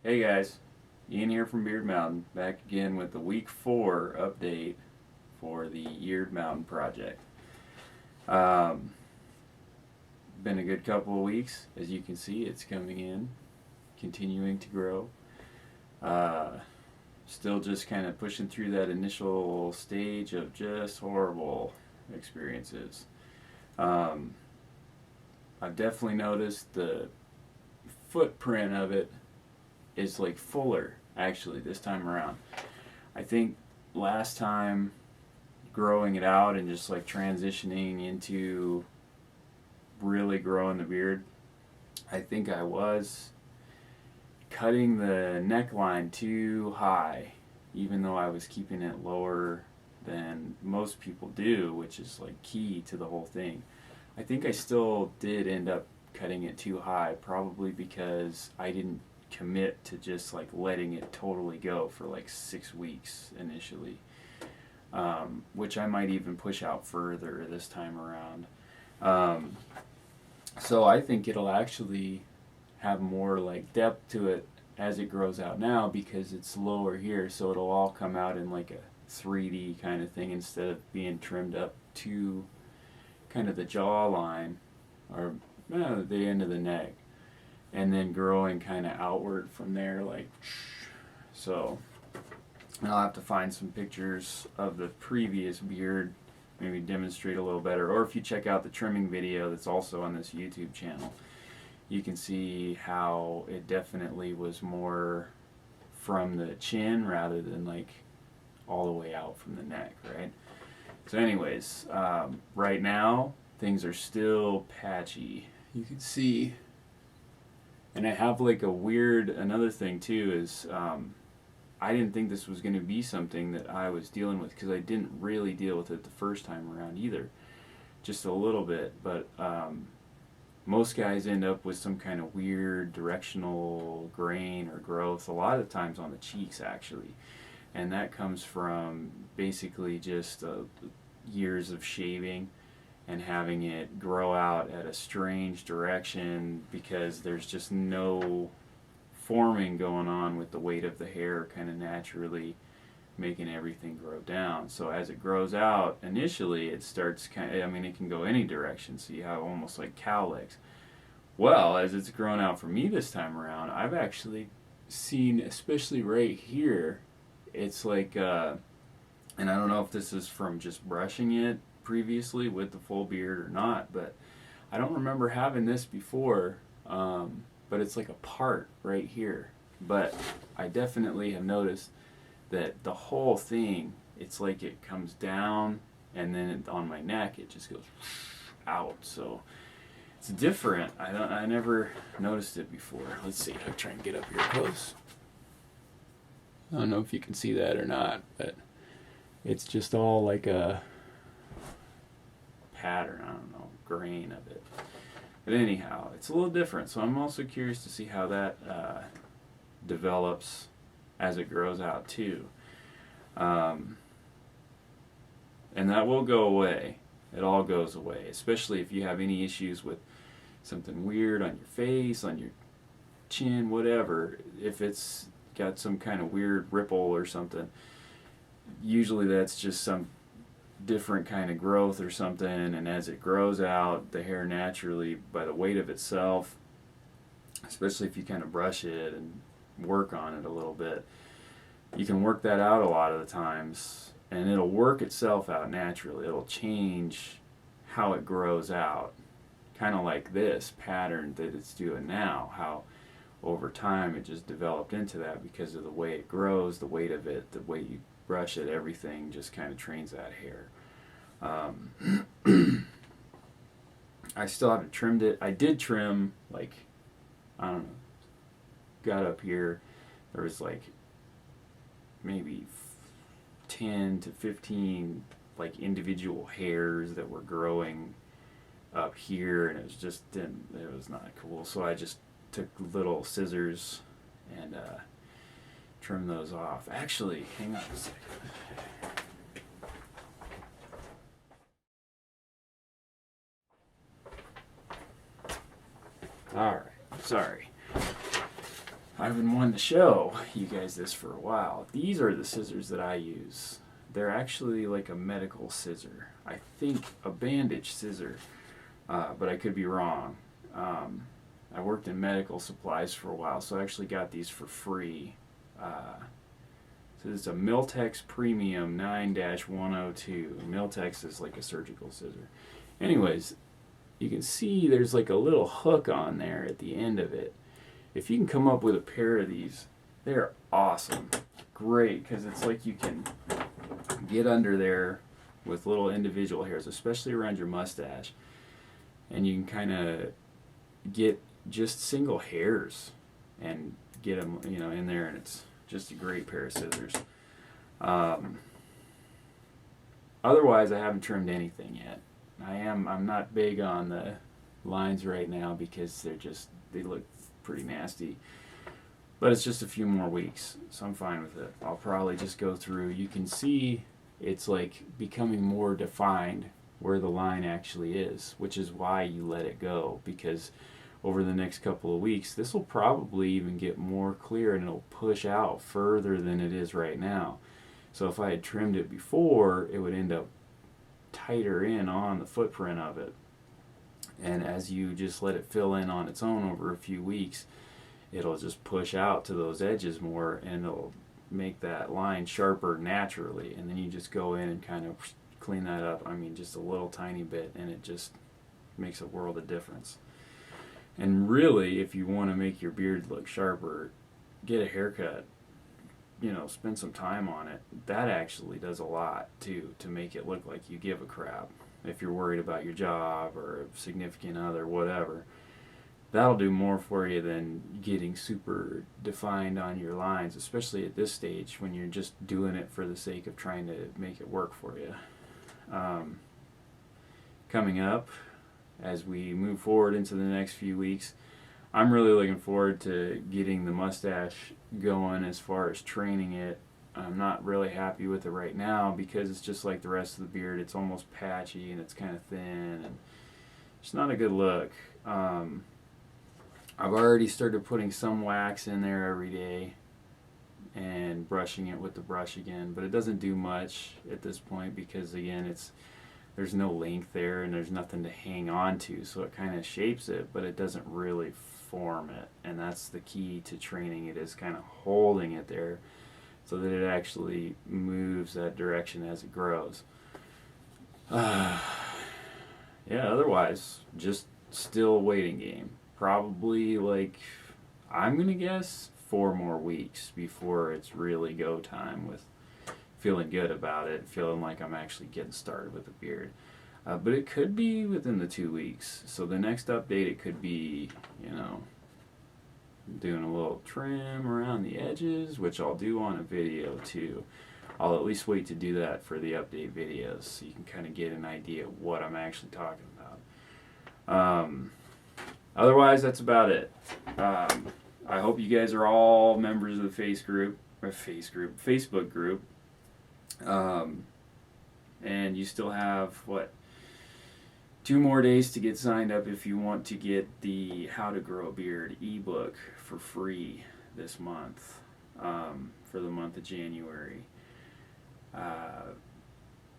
Hey guys, Ian here from Beard Mountain, back again with the week 4 update for the Eared Mountain project. Um, Been a good couple of weeks. As you can see, it's coming in, continuing to grow. Uh, Still just kind of pushing through that initial stage of just horrible experiences. Um, I've definitely noticed the footprint of it is like fuller actually this time around. I think last time growing it out and just like transitioning into really growing the beard, I think I was cutting the neckline too high, even though I was keeping it lower than most people do, which is like key to the whole thing. I think I still did end up cutting it too high, probably because I didn't commit to just like letting it totally go for like 6 weeks initially, which I might even push out further this time around. Um, so I think it'll actually have more like depth to it as it grows out now because it's lower here, so it'll all come out in like a 3D kind of thing instead of being trimmed up to kind of the jawline or the end of the neck and then growing kind of outward from there like so. And I'll have to find some pictures of the previous beard, maybe demonstrate a little better, or if you check out the trimming video that's also on this YouTube channel, you can see how it definitely was more from the chin rather than like all the way out from the neck, right? So anyways, right now things are still patchy. You can see, and I have like a weird, another thing too is I didn't think this was going to be something that I was dealing with because I didn't really deal with it the first time around either, just a little bit, but most guys end up with some kind of weird directional grain or growth, a lot of times on the cheeks actually. And that comes from basically just years of shaving and having it grow out at a strange direction because there's just no forming going on with the weight of the hair kind of naturally making everything grow down. So as it grows out, initially it starts kind of, I mean, it can go any direction, so you have almost like cow legs. Well, as it's grown out for me this time around, I've actually seen, especially right here, it's like, and I don't know if this is from just brushing it previously with the full beard or not, but I don't remember having this before, but it's like a part right here. But I definitely have noticed that the whole thing, it's like it comes down and then on my neck it just goes out. So it's different. I never noticed it before. Let's see. I'll try and get up here close. I don't know if you can see that or not, but it's just all like a pattern. I don't know, grain of it. But anyhow, it's a little different. So I'm also curious to see how that develops as it grows out too. Um, and that will go away. It all goes away, especially if you have any issues with something weird on your face, on your chin, whatever. If it's got some kind of weird ripple or something, usually that's just some different kind of growth or something, and as it grows out, the hair naturally, by the weight of itself, especially if you kind of brush it and work on it a little bit, you can work that out a lot of the times, and it'll work itself out naturally. It'll change how it grows out, kind of like this pattern that it's doing now, how over time it just developed into that because of the way it grows, the weight of it, the way you brush it, everything just kind of trains that hair. I still haven't trimmed it. I did trim, like, I don't know, got up here, there was like maybe 10 to 15 like individual hairs that were growing up here, and it was just didn't, it was not cool. So I just took little scissors and trimmed those off. Actually, hang on a second. All right, sorry. I've been wanting to show you guys this for a while. These are the scissors that I use. They're actually like a medical scissor. I think a bandage scissor, but I could be wrong. I worked in medical supplies for a while, so I actually got these for free. So this is a Miltex Premium 9-102. Miltex is like a surgical scissor. Anyways, you can see there's like a little hook on there at the end of it. If you can come up with a pair of these, they're awesome. Great, because it's like you can get under there with little individual hairs, especially around your mustache, and you can kind of get just single hairs and get them, in there, and it's just a great pair of scissors. Otherwise, I haven't trimmed anything yet. I'm not big on the lines right now because they look pretty nasty. But it's just a few more weeks, so I'm fine with it. I'll probably just go through. You can see it's like becoming more defined where the line actually is, which is why you let it go, because over the next couple of weeks, this will probably even get more clear and it'll push out further than it is right now. So if I had trimmed it before, it would end up tighter in on the footprint of it. And as you just let it fill in on its own over a few weeks, it'll just push out to those edges more, and it'll make that line sharper naturally. And then you just go in and kind of clean that up. I mean, just a little tiny bit, and it just makes a world of difference. And really, if you want to make your beard look sharper, get a haircut. Spend some time on it. That actually does a lot too, to make it look like you give a crap. If you're worried about your job or a significant other, whatever, that'll do more for you than getting super defined on your lines, especially at this stage when you're just doing it for the sake of trying to make it work for you. Coming up, as we move forward into the next few weeks, I'm really looking forward to getting the mustache going as far as training it. I'm not really happy with it right now because it's just like the rest of the beard. It's almost patchy and it's kind of thin, and it's not a good look. I've already started putting some wax in there every day and brushing it with the brush again, but it doesn't do much at this point because, again, there's no length there and there's nothing to hang on to, so it kind of shapes it, but it doesn't really form it. And that's the key to training it, is kind of holding it there so that it actually moves that direction as it grows. Otherwise, just still a waiting game. Probably, I'm going to guess 4 more weeks before it's really go time with feeling good about it, feeling like I'm actually getting started with the beard. But it could be within the 2 weeks. So the next update, it could be, doing a little trim around the edges, which I'll do on a video too. I'll at least wait to do that for the update videos so you can kind of get an idea of what I'm actually talking about. Otherwise, that's about it. I hope you guys are all members of the Facebook group. And you still have, 2 more days to get signed up if you want to get the How to Grow a Beard ebook for free this month, for the month of January.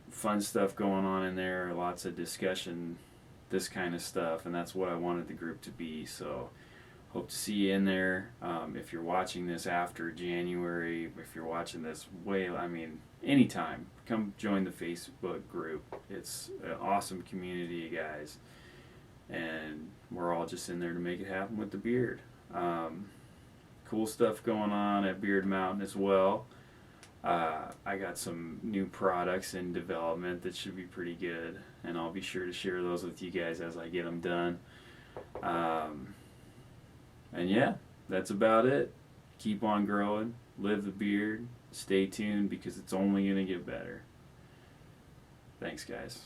Fun stuff going on in there, lots of discussion, this kind of stuff, and that's what I wanted the group to be. So hope to see you in there. If you're watching this after January, if you're watching this anytime, come join the Facebook group. It's an awesome community, guys, and we're all just in there to make it happen with the beard. Cool stuff going on at Beard Mountain as well. I got some new products in development that should be pretty good, and I'll be sure to share those with you guys as I get them done. And yeah, that's about it. Keep on growing, live the beard, stay tuned because it's only going to get better. Thanks, guys.